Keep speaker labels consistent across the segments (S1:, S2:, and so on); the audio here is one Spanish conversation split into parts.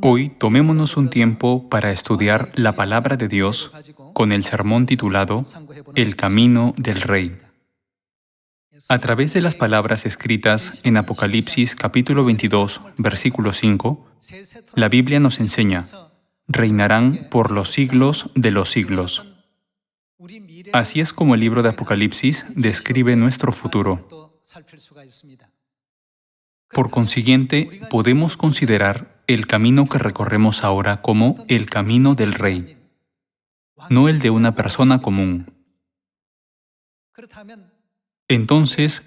S1: Hoy tomémonos un tiempo para estudiar la palabra de Dios con el sermón titulado El Camino del Rey. A través de las palabras escritas en Apocalipsis capítulo 22, versículo 5, la Biblia nos enseña: reinarán por los siglos de los siglos. Así es como el libro de Apocalipsis describe nuestro futuro. Por consiguiente, podemos considerar el camino que recorremos ahora como el camino del Rey, no el de una persona común. Entonces,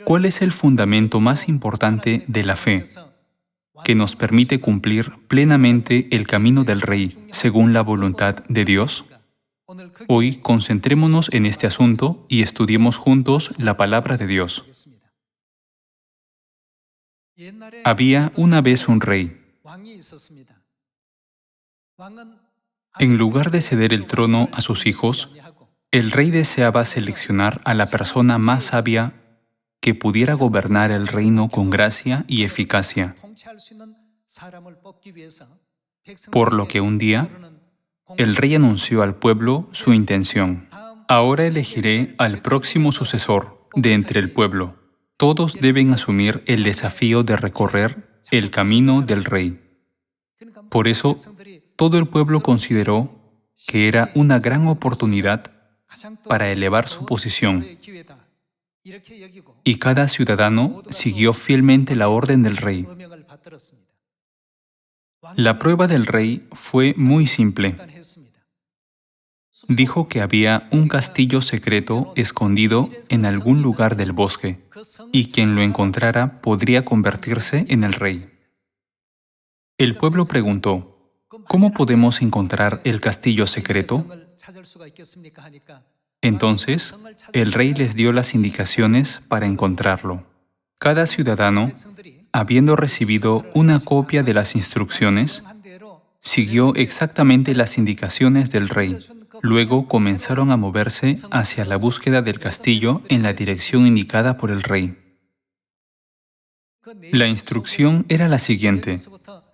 S1: ¿cuál es el fundamento más importante de la fe que nos permite cumplir plenamente el camino del Rey según la voluntad de Dios? Hoy concentrémonos en este asunto y estudiemos juntos la palabra de Dios. Había una vez un rey. En lugar de ceder el trono a sus hijos, el rey deseaba seleccionar a la persona más sabia que pudiera gobernar el reino con gracia y eficacia. Por lo que un día, el rey anunció al pueblo su intención: ahora elegiré al próximo sucesor de entre el pueblo. Todos deben asumir el desafío de recorrer el camino del rey. Por eso, todo el pueblo consideró que era una gran oportunidad para elevar su posición, y cada ciudadano siguió fielmente la orden del rey. La prueba del rey fue muy simple. Dijo que había un castillo secreto escondido en algún lugar del bosque, y quien lo encontrara podría convertirse en el rey. El pueblo preguntó: ¿cómo podemos encontrar el castillo secreto? Entonces, el rey les dio las indicaciones para encontrarlo. Cada ciudadano, habiendo recibido una copia de las instrucciones, siguió exactamente las indicaciones del rey. Luego comenzaron a moverse hacia la búsqueda del castillo en la dirección indicada por el rey. La instrucción era la siguiente: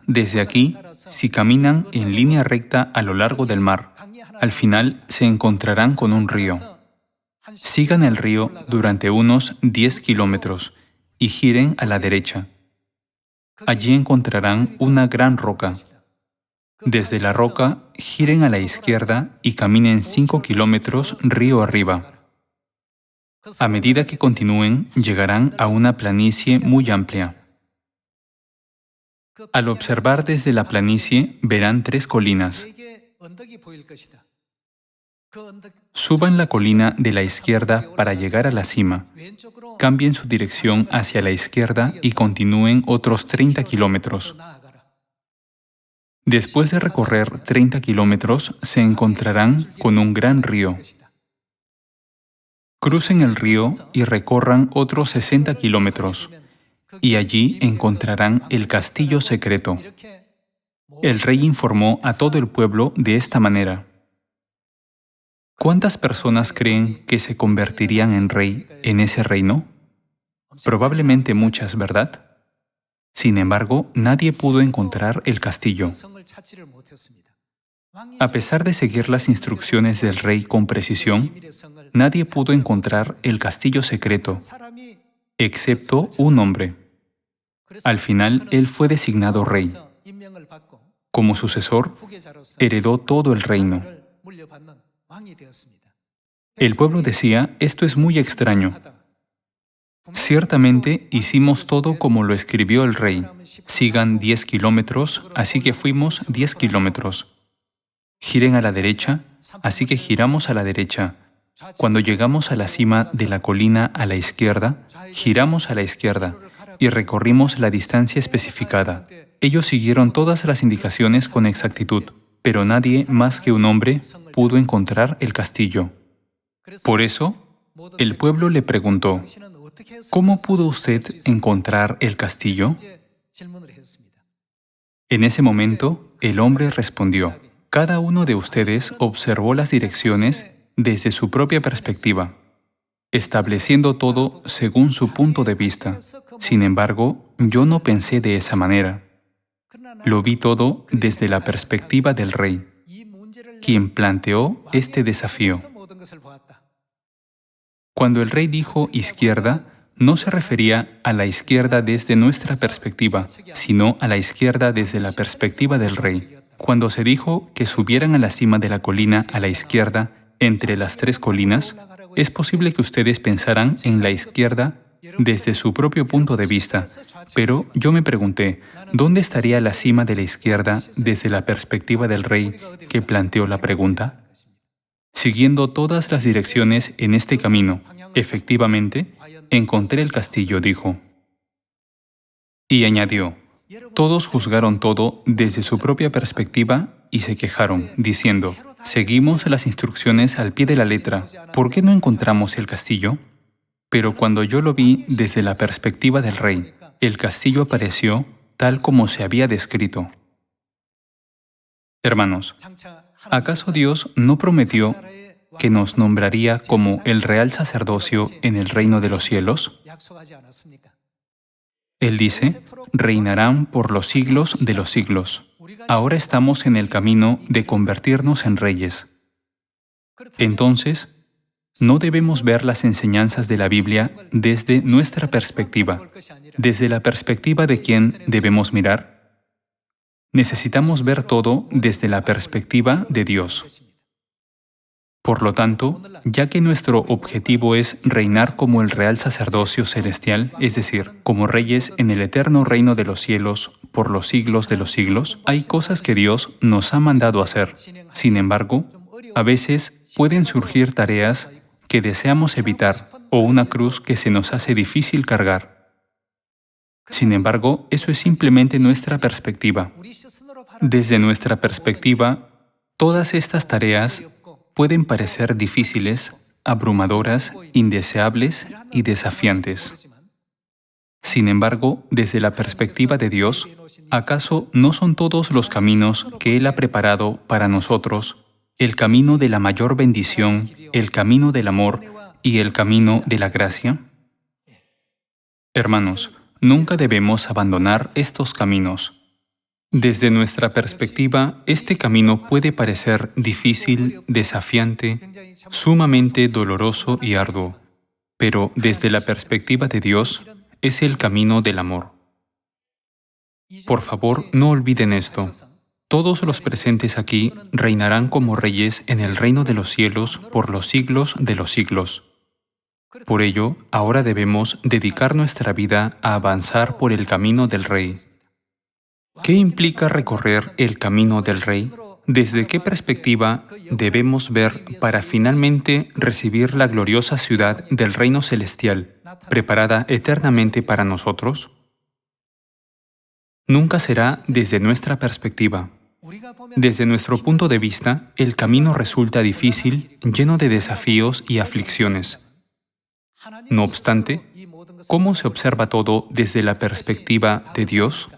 S1: desde aquí, si caminan en línea recta a lo largo del mar, al final se encontrarán con un río. Sigan el río durante unos 10 kilómetros y giren a la derecha. Allí encontrarán una gran roca. Desde la roca, giren a la izquierda y caminen 5 kilómetros río arriba. A medida que continúen, llegarán a una planicie muy amplia. Al observar desde la planicie, verán 3 colinas. Suban la colina de la izquierda para llegar a la cima. Cambien su dirección hacia la izquierda y continúen otros 30 kilómetros. Después de recorrer 30 kilómetros, se encontrarán con un gran río. Crucen el río y recorran otros 60 kilómetros, y allí encontrarán el castillo secreto. El rey informó a todo el pueblo de esta manera: ¿cuántas personas creen que se convertirían en rey en ese reino? Probablemente muchas, ¿verdad? Sin embargo, nadie pudo encontrar el castillo. A pesar de seguir las instrucciones del rey con precisión, nadie pudo encontrar el castillo secreto, excepto un hombre. Al final, él fue designado rey. Como sucesor, heredó todo el reino. El pueblo decía: esto es muy extraño. Ciertamente hicimos todo como lo escribió el rey. Sigan 10 kilómetros, así que fuimos 10 kilómetros. Giren a la derecha, así que giramos a la derecha. Cuando llegamos a la cima de la colina a la izquierda, giramos a la izquierda y recorrimos la distancia especificada. Ellos siguieron todas las indicaciones con exactitud, pero nadie más que un hombre pudo encontrar el castillo. Por eso, el pueblo le preguntó: ¿cómo pudo usted encontrar el castillo? En ese momento, el hombre respondió: cada uno de ustedes observó las direcciones desde su propia perspectiva, estableciendo todo según su punto de vista. Sin embargo, yo no pensé de esa manera. Lo vi todo desde la perspectiva del rey, quien planteó este desafío. Cuando el rey dijo izquierda, no se refería a la izquierda desde nuestra perspectiva, sino a la izquierda desde la perspectiva del rey. Cuando se dijo que subieran a la cima de la colina a la izquierda, entre las tres colinas, es posible que ustedes pensaran en la izquierda desde su propio punto de vista, pero yo me pregunté, ¿dónde estaría la cima de la izquierda desde la perspectiva del rey que planteó la pregunta? Siguiendo todas las direcciones en este camino, efectivamente, encontré el castillo, dijo. Y añadió, todos juzgaron todo desde su propia perspectiva y se quejaron, diciendo, seguimos las instrucciones al pie de la letra, ¿por qué no encontramos el castillo? Pero cuando yo lo vi desde la perspectiva del rey, el castillo apareció tal como se había descrito. Hermanos, ¿acaso Dios no prometió que nos nombraría como el real sacerdocio en el reino de los cielos? Él dice, reinarán por los siglos de los siglos. Ahora estamos en el camino de convertirnos en reyes. Entonces, no debemos ver las enseñanzas de la Biblia desde nuestra perspectiva, desde la perspectiva de quien debemos mirar. Necesitamos ver todo desde la perspectiva de Dios. Por lo tanto, ya que nuestro objetivo es reinar como el real sacerdocio celestial, es decir, como reyes en el eterno reino de los cielos por los siglos de los siglos, hay cosas que Dios nos ha mandado hacer. Sin embargo, a veces pueden surgir tareas que deseamos evitar o una cruz que se nos hace difícil cargar. Sin embargo, eso es simplemente nuestra perspectiva. Desde nuestra perspectiva, todas estas tareas pueden parecer difíciles, abrumadoras, indeseables y desafiantes. Sin embargo, desde la perspectiva de Dios, ¿acaso no son todos los caminos que Él ha preparado para nosotros el camino de la mayor bendición, el camino del amor y el camino de la gracia? Hermanos, nunca debemos abandonar estos caminos. Desde nuestra perspectiva, este camino puede parecer difícil, desafiante, sumamente doloroso y arduo, pero desde la perspectiva de Dios, es el camino del amor. Por favor, no olviden esto. Todos los presentes aquí reinarán como reyes en el reino de los cielos por los siglos de los siglos. Por ello, ahora debemos dedicar nuestra vida a avanzar por el camino del Rey. ¿Qué implica recorrer el camino del Rey? ¿Desde qué perspectiva debemos ver para finalmente recibir la gloriosa ciudad del reino celestial, preparada eternamente para nosotros? Nunca será desde nuestra perspectiva. Desde nuestro punto de vista, el camino resulta difícil, lleno de desafíos y aflicciones. No obstante, ¿cómo se observa todo desde la perspectiva de Dios?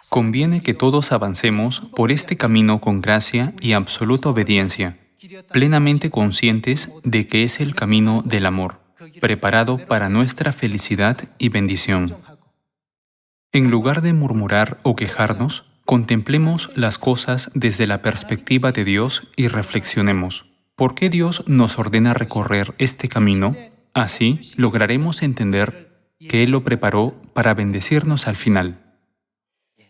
S1: Conviene que todos avancemos por este camino con gracia y absoluta obediencia, plenamente conscientes de que es el camino del amor, preparado para nuestra felicidad y bendición. En lugar de murmurar o quejarnos, contemplemos las cosas desde la perspectiva de Dios y reflexionemos. ¿Por qué Dios nos ordena recorrer este camino? Así lograremos entender que Él lo preparó para bendecirnos al final.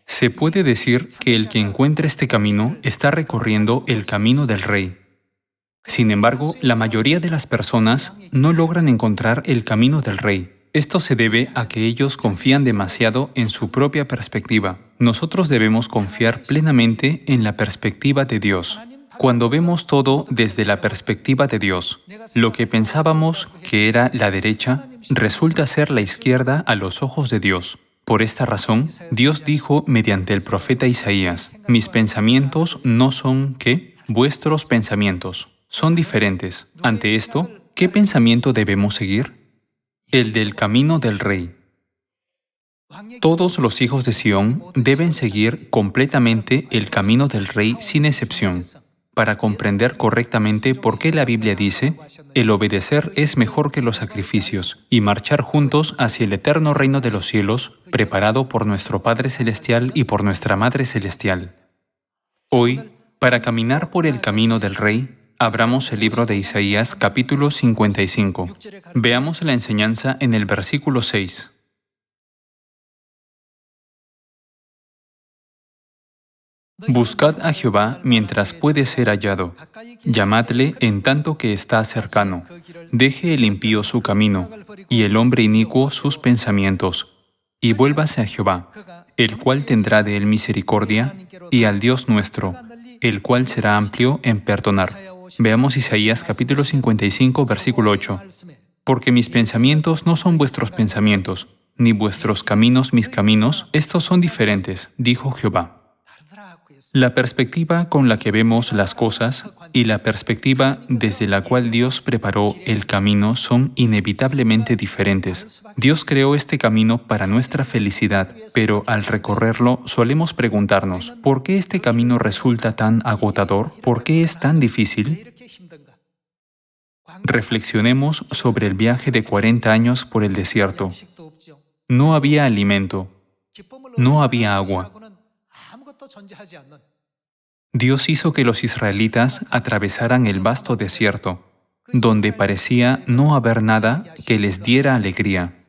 S1: Se puede decir que el que encuentra este camino está recorriendo el camino del Rey. Sin embargo, la mayoría de las personas no logran encontrar el camino del Rey. Esto se debe a que ellos confían demasiado en su propia perspectiva. Nosotros debemos confiar plenamente en la perspectiva de Dios. Cuando vemos todo desde la perspectiva de Dios, lo que pensábamos que era la derecha resulta ser la izquierda a los ojos de Dios. Por esta razón, Dios dijo mediante el profeta Isaías, «Mis pensamientos no son, ¿qué? Vuestros pensamientos. Son diferentes». Ante esto, ¿qué pensamiento debemos seguir? El del camino del Rey. Todos los hijos de Sión deben seguir completamente el camino del Rey sin excepción. para comprender correctamente por qué la Biblia dice, el obedecer es mejor que los sacrificios, y marchar juntos hacia el eterno reino de los cielos, preparado por nuestro Padre Celestial y por nuestra Madre Celestial. Hoy, para caminar por el camino del Rey, abramos el libro de Isaías capítulo 55. Veamos la enseñanza en el versículo 6. Buscad a Jehová mientras puede ser hallado. Llamadle en tanto que está cercano. Deje el impío su camino, y el hombre inicuo sus pensamientos. Y vuélvase a Jehová, el cual tendrá de él misericordia, y al Dios nuestro, el cual será amplio en perdonar. Veamos Isaías capítulo 55, versículo 8. Porque mis pensamientos no son vuestros pensamientos, ni vuestros caminos mis caminos, estos son diferentes, dijo Jehová. La perspectiva con la que vemos las cosas y la perspectiva desde la cual Dios preparó el camino son inevitablemente diferentes. Dios creó este camino para nuestra felicidad, pero al recorrerlo solemos preguntarnos, ¿por qué este camino resulta tan agotador? ¿Por qué es tan difícil? Reflexionemos sobre el viaje de 40 años por el desierto. No había alimento, no había agua. Dios hizo que los israelitas atravesaran el vasto desierto, donde parecía no haber nada que les diera alegría.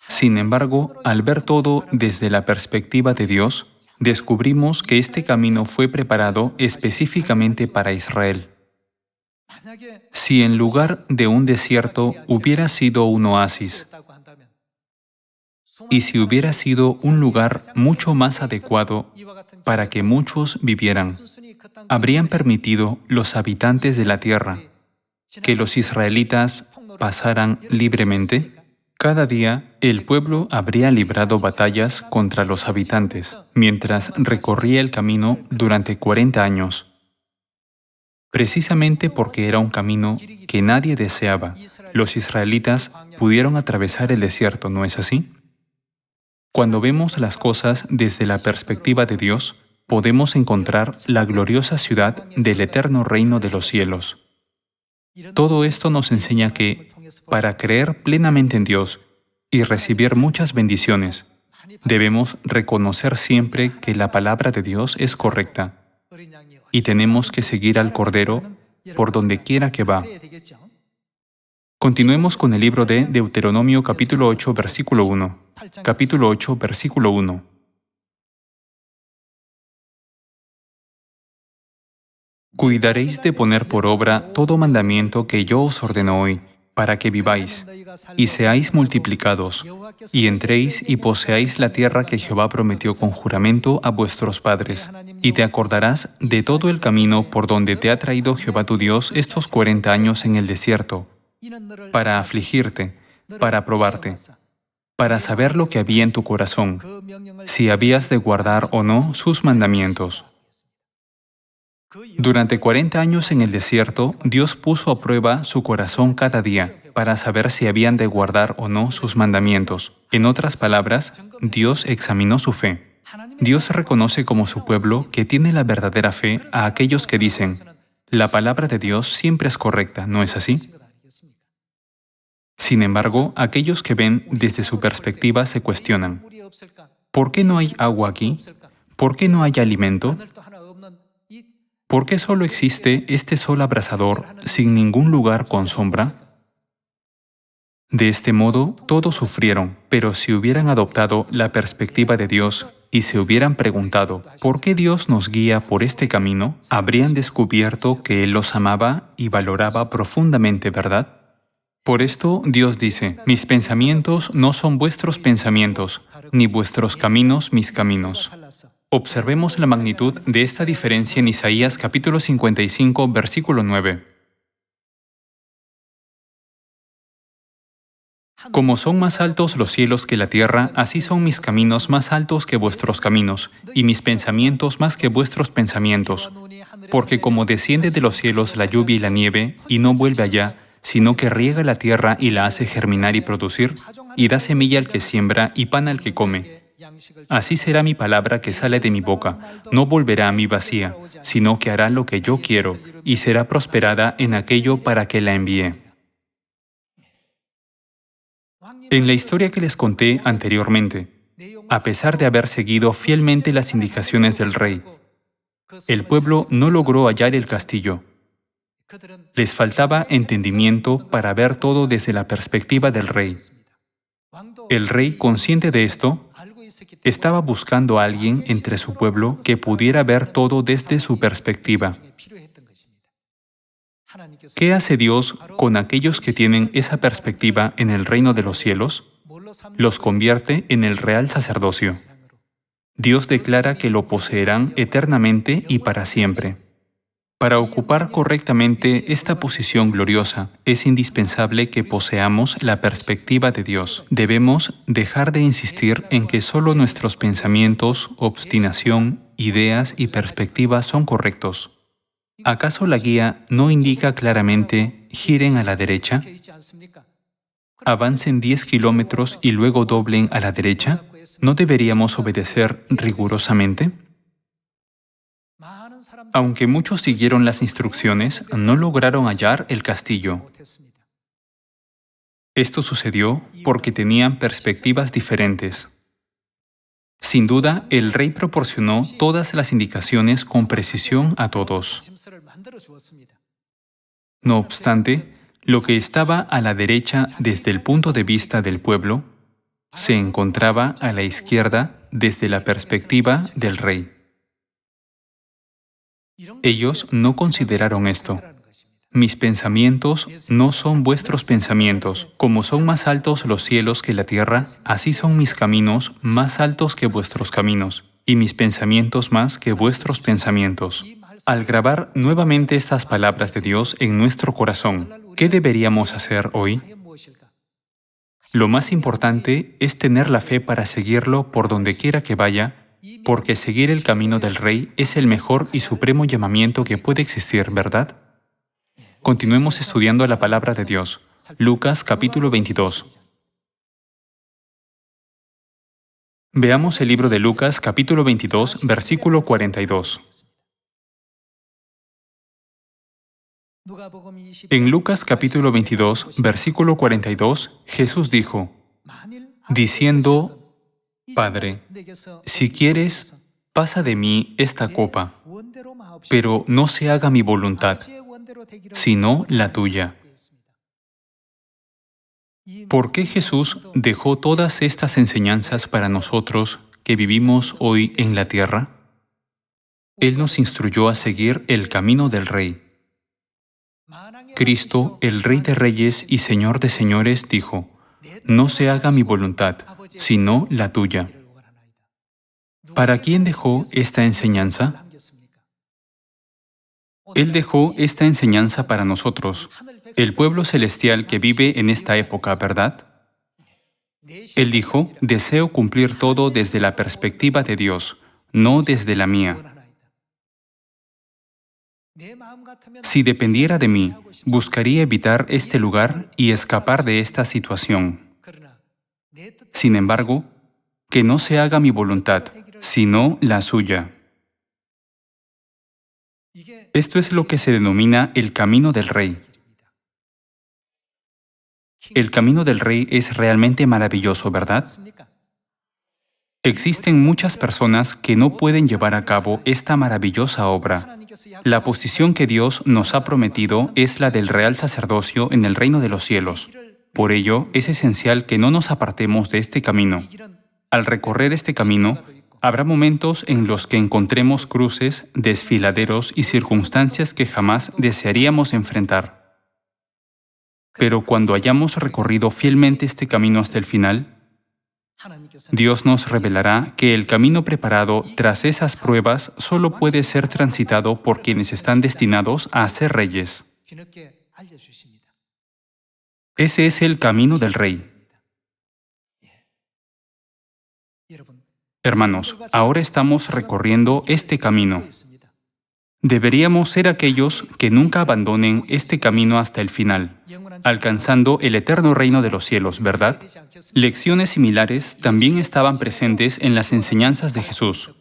S1: Sin embargo, al ver todo desde la perspectiva de Dios, descubrimos que este camino fue preparado específicamente para Israel. Si en lugar de un desierto hubiera sido un oasis, y si hubiera sido un lugar mucho más adecuado para que muchos vivieran, ¿habrían permitido los habitantes de la tierra que los israelitas pasaran libremente? Cada día, el pueblo habría librado batallas contra los habitantes, mientras recorría el camino durante 40 años. Precisamente porque era un camino que nadie deseaba, los israelitas pudieron atravesar el desierto, ¿no es así? Cuando vemos las cosas desde la perspectiva de Dios, podemos encontrar la gloriosa ciudad del eterno reino de los cielos. Todo esto nos enseña que, para creer plenamente en Dios y recibir muchas bendiciones, debemos reconocer siempre que la palabra de Dios es correcta y tenemos que seguir al Cordero por donde quiera que va. Continuemos con el libro de Deuteronomio capítulo 8, versículo 1. Capítulo 8, versículo 1. Cuidaréis de poner por obra todo mandamiento que yo os ordeno hoy, para que viváis, y seáis multiplicados, y entréis y poseáis la tierra que Jehová prometió con juramento a vuestros padres. Y te acordarás de todo el camino por donde te ha traído Jehová tu Dios estos 40 años en el desierto, para afligirte, para probarte, para saber lo que había en tu corazón, si habías de guardar o no sus mandamientos. Durante 40 años en el desierto, Dios puso a prueba su corazón cada día para saber si habían de guardar o no sus mandamientos. En otras palabras, Dios examinó su fe. Dios reconoce como su pueblo que tiene la verdadera fe a aquellos que dicen, la palabra de Dios siempre es correcta, ¿no es así? Sin embargo, aquellos que ven desde su perspectiva se cuestionan, ¿por qué no hay agua aquí? ¿Por qué no hay alimento? ¿Por qué solo existe este sol abrasador sin ningún lugar con sombra? De este modo, todos sufrieron, pero si hubieran adoptado la perspectiva de Dios y se hubieran preguntado, ¿por qué Dios nos guía por este camino?, habrían descubierto que Él los amaba y valoraba profundamente, ¿verdad? Por esto Dios dice, mis pensamientos no son vuestros pensamientos, ni vuestros caminos mis caminos. Observemos la magnitud de esta diferencia en Isaías capítulo 55, versículo 9. Como son más altos los cielos que la tierra, así son mis caminos más altos que vuestros caminos, y mis pensamientos más que vuestros pensamientos. Porque como desciende de los cielos la lluvia y la nieve, y no vuelve allá, sino que riega la tierra y la hace germinar y producir, y da semilla al que siembra y pan al que come, Así será mi palabra que sale de mi boca. No volverá a mí vacía, sino que hará lo que yo quiero, y será prosperada en aquello para que la envié. En la historia que les conté anteriormente, a pesar de haber seguido fielmente las indicaciones del rey, el pueblo no logró hallar el castillo. Les faltaba entendimiento para ver todo desde la perspectiva del rey. El rey, consciente de esto, estaba buscando a alguien entre su pueblo que pudiera ver todo desde su perspectiva. ¿Qué hace Dios con aquellos que tienen esa perspectiva en el reino de los cielos? Los convierte en el real sacerdocio. Dios declara que lo poseerán eternamente y para siempre. Para ocupar correctamente esta posición gloriosa, es indispensable que poseamos la perspectiva de Dios. Debemos dejar de insistir en que solo nuestros pensamientos, obstinación, ideas y perspectivas son correctos. ¿Acaso la guía no indica claramente giren a la derecha? ¿Avancen 10 kilómetros y luego doblen a la derecha? ¿No deberíamos obedecer rigurosamente? Aunque muchos siguieron las instrucciones, no lograron hallar el castillo. Esto sucedió porque tenían perspectivas diferentes. Sin duda, el rey proporcionó todas las indicaciones con precisión a todos. No obstante, lo que estaba a la derecha desde el punto de vista del pueblo, se encontraba a la izquierda desde la perspectiva del rey. Ellos no consideraron esto. Mis pensamientos no son vuestros pensamientos. Como son más altos los cielos que la tierra, así son mis caminos más altos que vuestros caminos, y mis pensamientos más que vuestros pensamientos. Al grabar nuevamente estas palabras de Dios en nuestro corazón, ¿qué deberíamos hacer hoy? Lo más importante es tener la fe para seguirlo por donde quiera que vaya, porque seguir el camino del Rey es el mejor y supremo llamamiento que puede existir, ¿verdad? Continuemos estudiando la palabra de Dios. Lucas capítulo 22. Veamos el libro de Lucas capítulo 22, versículo 42. En Lucas capítulo 22, versículo 42, Jesús dijo, diciendo, Padre, si quieres, pasa de mí esta copa, pero no se haga mi voluntad, sino la tuya. ¿Por qué Jesús dejó todas estas enseñanzas para nosotros que vivimos hoy en la tierra? Él nos instruyó a seguir el camino del Rey. Cristo, el Rey de Reyes y Señor de Señores, dijo, no se haga mi voluntad, sino la tuya. ¿Para quién dejó esta enseñanza? Él dejó esta enseñanza para nosotros, el pueblo celestial que vive en esta época, ¿verdad? Él dijo, deseo cumplir todo desde la perspectiva de Dios, no desde la mía. Si dependiera de mí, buscaría evitar este lugar y escapar de esta situación. Sin embargo, que no se haga mi voluntad, sino la suya. Esto es lo que se denomina el camino del Rey. El camino del Rey es realmente maravilloso, ¿verdad? Existen muchas personas que no pueden llevar a cabo esta maravillosa obra. La posición que Dios nos ha prometido es la del real sacerdocio en el reino de los cielos. Por ello, es esencial que no nos apartemos de este camino. Al recorrer este camino, habrá momentos en los que encontremos cruces, desfiladeros y circunstancias que jamás desearíamos enfrentar. Pero cuando hayamos recorrido fielmente este camino hasta el final, Dios nos revelará que el camino preparado tras esas pruebas solo puede ser transitado por quienes están destinados a ser reyes. Ese es el camino del Rey. Hermanos, ahora estamos recorriendo este camino. Deberíamos ser aquellos que nunca abandonen este camino hasta el final, alcanzando el eterno reino de los cielos, ¿verdad? Lecciones similares también estaban presentes en las enseñanzas de Jesús.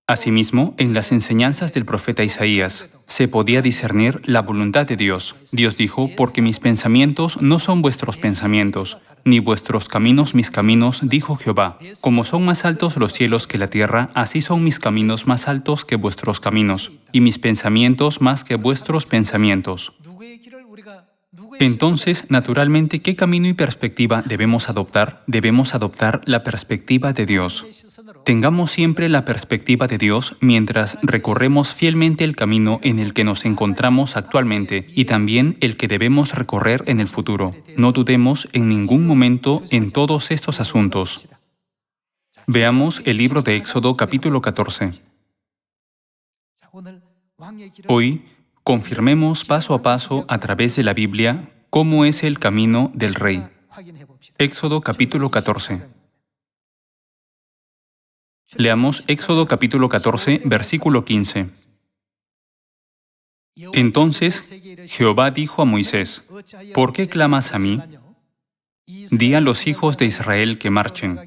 S1: Asimismo, en las enseñanzas del profeta Isaías, se podía discernir la voluntad de Dios. Dios dijo, porque mis pensamientos no son vuestros pensamientos, ni vuestros caminos mis caminos, dijo Jehová. Como son más altos los cielos que la tierra, así son mis caminos más altos que vuestros caminos, y mis pensamientos más que vuestros pensamientos. Entonces, naturalmente, ¿qué camino y perspectiva debemos adoptar? Debemos adoptar la perspectiva de Dios. Tengamos siempre la perspectiva de Dios mientras recorremos fielmente el camino en el que nos encontramos actualmente y también el que debemos recorrer en el futuro. No dudemos en ningún momento en todos estos asuntos. Veamos el libro de Éxodo capítulo 14. Hoy, confirmemos paso a paso a través de la Biblia cómo es el camino del Rey. Éxodo capítulo 14. Leamos Éxodo capítulo 14, versículo 15. Entonces Jehová dijo a Moisés, ¿por qué clamas a mí? Di a los hijos de Israel que marchen,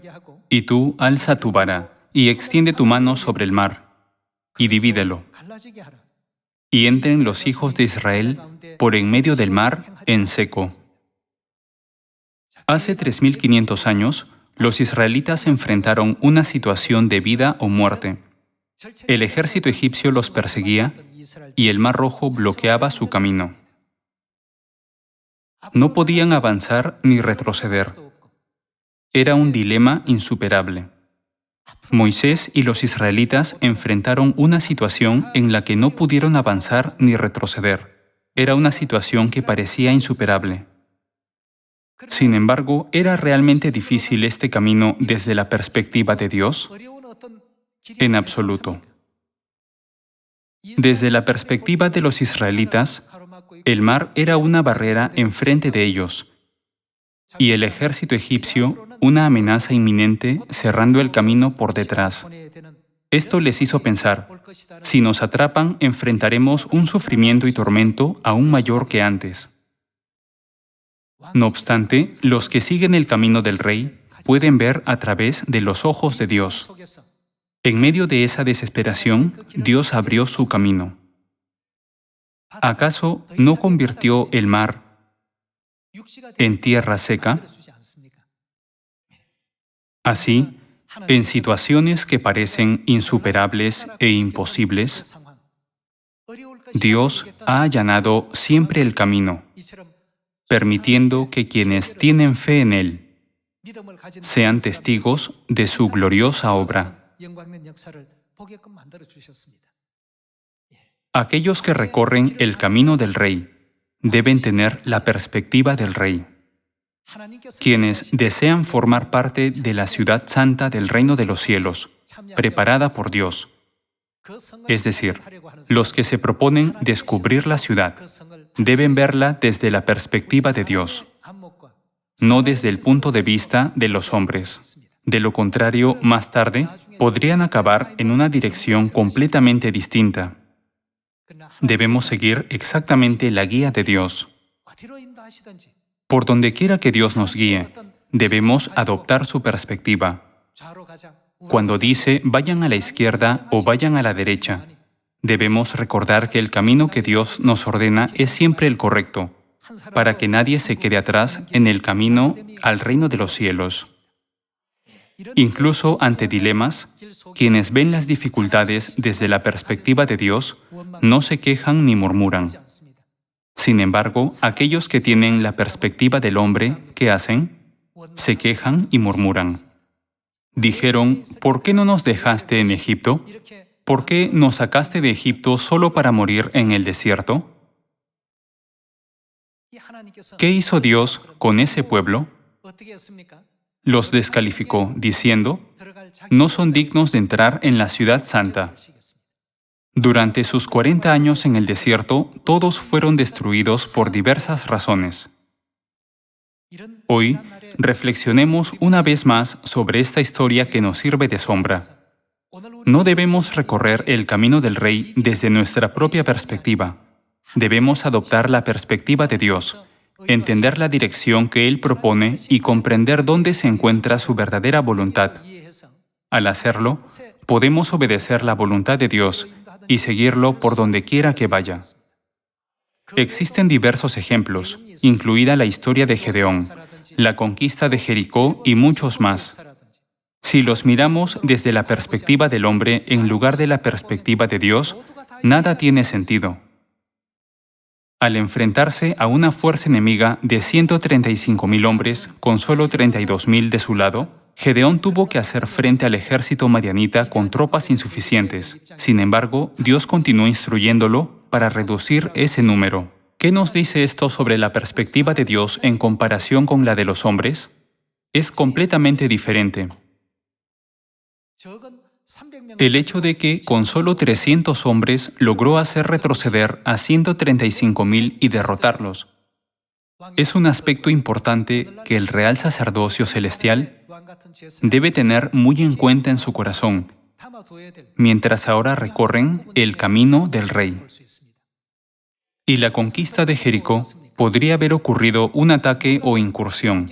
S1: y tú alza tu vara, y extiende tu mano sobre el mar, y divídelo. Y entren los hijos de Israel por en medio del mar en seco. Hace 3500 años, los israelitas enfrentaron una situación de vida o muerte. El ejército egipcio los perseguía y el Mar Rojo bloqueaba su camino. No podían avanzar ni retroceder. Era un dilema insuperable. Moisés y los israelitas enfrentaron una situación en la que no pudieron avanzar ni retroceder. Era una situación que parecía insuperable. Sin embargo, ¿era realmente difícil este camino desde la perspectiva de Dios? En absoluto. Desde la perspectiva de los israelitas, el mar era una barrera enfrente de ellos, y el ejército egipcio una amenaza inminente cerrando el camino por detrás. Esto les hizo pensar, si nos atrapan, enfrentaremos un sufrimiento y tormento aún mayor que antes. No obstante, los que siguen el camino del Rey pueden ver a través de los ojos de Dios. En medio de esa desesperación, Dios abrió su camino. ¿Acaso no convirtió el mar en tierra seca? Así, en situaciones que parecen insuperables e imposibles, Dios ha allanado siempre el camino, permitiendo que quienes tienen fe en Él sean testigos de su gloriosa obra. Aquellos que recorren el camino del Rey deben tener la perspectiva del Rey. Quienes desean formar parte de la ciudad santa del reino de los cielos, preparada por Dios, es decir, los que se proponen descubrir la ciudad, deben verla desde la perspectiva de Dios, no desde el punto de vista de los hombres. De lo contrario, más tarde, podrían acabar en una dirección completamente distinta. Debemos seguir exactamente la guía de Dios. Por donde quiera que Dios nos guíe, debemos adoptar su perspectiva. Cuando dice vayan a la izquierda o vayan a la derecha, debemos recordar que el camino que Dios nos ordena es siempre el correcto, para que nadie se quede atrás en el camino al reino de los cielos. Incluso ante dilemas, quienes ven las dificultades desde la perspectiva de Dios no se quejan ni murmuran. Sin embargo, aquellos que tienen la perspectiva del hombre, ¿qué hacen? Se quejan y murmuran. Dijeron, ¿por qué no nos dejaste en Egipto? ¿Por qué nos sacaste de Egipto solo para morir en el desierto? ¿Qué hizo Dios con ese pueblo? Los descalificó, diciendo, no son dignos de entrar en la ciudad santa. Durante sus 40 años en el desierto, todos fueron destruidos por diversas razones. Hoy, reflexionemos una vez más sobre esta historia que nos sirve de sombra. No debemos recorrer el camino del Rey desde nuestra propia perspectiva. Debemos adoptar la perspectiva de Dios, entender la dirección que Él propone y comprender dónde se encuentra su verdadera voluntad. Al hacerlo, podemos obedecer la voluntad de Dios y seguirlo por donde quiera que vaya. Existen diversos ejemplos, incluida la historia de Gedeón, la conquista de Jericó y muchos más. Si los miramos desde la perspectiva del hombre en lugar de la perspectiva de Dios, nada tiene sentido. Al enfrentarse a una fuerza enemiga de 135.000 hombres con solo 32.000 de su lado, Gedeón tuvo que hacer frente al ejército madianita con tropas insuficientes. Sin embargo, Dios continuó instruyéndolo para reducir ese número. ¿Qué nos dice esto sobre la perspectiva de Dios en comparación con la de los hombres? Es completamente diferente. El hecho de que con solo 300 hombres logró hacer retroceder a 135.000 y derrotarlos es un aspecto importante que el real sacerdocio celestial debe tener muy en cuenta en su corazón, mientras ahora recorren el camino del Rey. Y la conquista de Jericó podría haber ocurrido un ataque o incursión,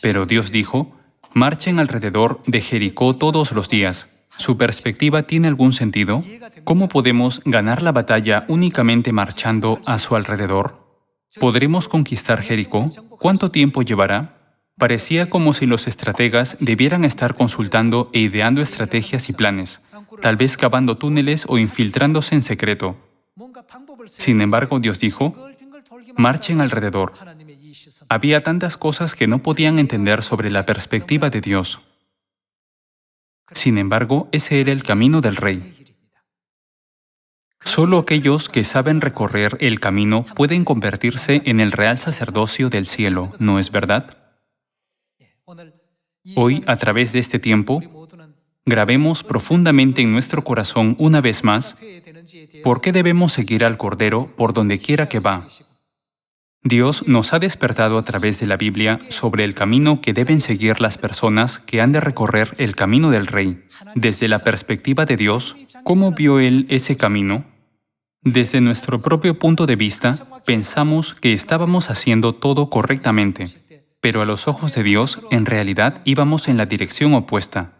S1: pero Dios dijo, marchen alrededor de Jericó todos los días. ¿Su perspectiva tiene algún sentido? ¿Cómo podemos ganar la batalla únicamente marchando a su alrededor? ¿Podremos conquistar Jericó? ¿Cuánto tiempo llevará? Parecía como si los estrategas debieran estar consultando e ideando estrategias y planes, tal vez cavando túneles o infiltrándose en secreto. Sin embargo, Dios dijo, marchen alrededor. Había tantas cosas que no podían entender sobre la perspectiva de Dios. Sin embargo, ese era el camino del Rey. Solo aquellos que saben recorrer el camino pueden convertirse en el real sacerdocio del cielo, ¿no es verdad? Hoy, a través de este tiempo, grabemos profundamente en nuestro corazón una vez más por qué debemos seguir al Cordero por donde quiera que va. Dios nos ha despertado a través de la Biblia sobre el camino que deben seguir las personas que han de recorrer el camino del Rey. Desde la perspectiva de Dios, ¿cómo vio Él ese camino? Desde nuestro propio punto de vista, pensamos que estábamos haciendo todo correctamente, pero a los ojos de Dios, en realidad, íbamos en la dirección opuesta.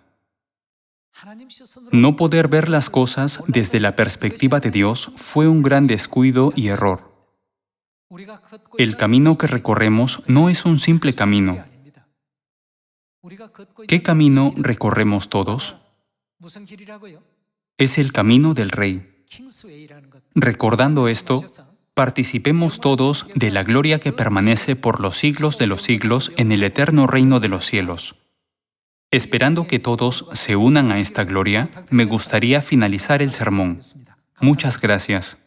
S1: No poder ver las cosas desde la perspectiva de Dios fue un gran descuido y error. El camino que recorremos no es un simple camino. ¿Qué camino recorremos todos? Es el camino del Rey. Recordando esto, participemos todos de la gloria que permanece por los siglos de los siglos en el eterno reino de los cielos. Esperando que todos se unan a esta gloria, me gustaría finalizar el sermón. Muchas gracias.